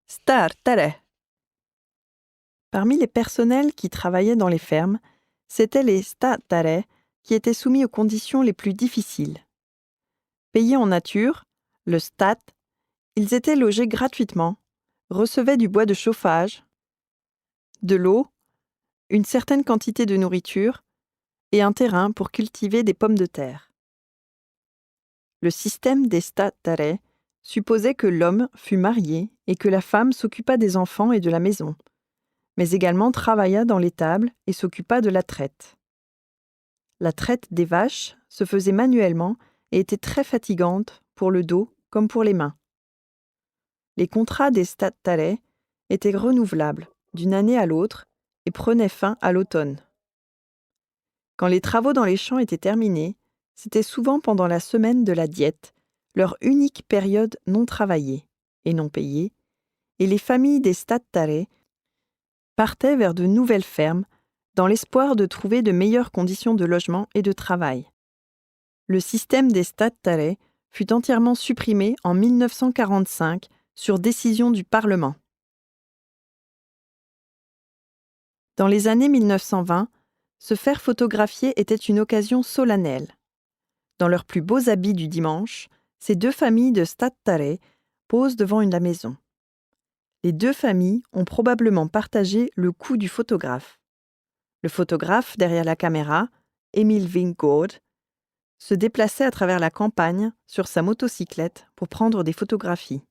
Startare. Parmi les personnels qui travaillaient dans les fermes, c'étaient les statare qui étaient soumis aux conditions les plus difficiles. Payés en nature, le stat, ils étaient logés gratuitement, recevaient du bois de chauffage, de l'eau, une certaine quantité de nourriture et un terrain pour cultiver des pommes de terre. Le système des statare supposait que l'homme fût marié et que la femme s'occupât des enfants et de la maison, mais également travailla dans l'étable et s'occupa de la traite. La traite des vaches se faisait manuellement et était très fatigante pour le dos comme pour les mains. Les contrats des statare étaient renouvelables d'une année à l'autre et prenaient fin à l'automne. Quand les travaux dans les champs étaient terminés, c'était souvent pendant la semaine de la diète, leur unique période non travaillée et non payée, et les familles des statare partaient vers de nouvelles fermes dans l'espoir de trouver de meilleures conditions de logement et de travail. Le système des statare fut entièrement supprimé en 1945 sur décision du Parlement. Dans les années 1920, se faire photographier était une occasion solennelle. Dans leurs plus beaux habits du dimanche, ces deux familles de statare posent devant la maison. Les deux familles ont probablement partagé le coût du photographe. Le photographe derrière la caméra, Emil Wingårdh, se déplaçait à travers la campagne sur sa motocyclette pour prendre des photographies.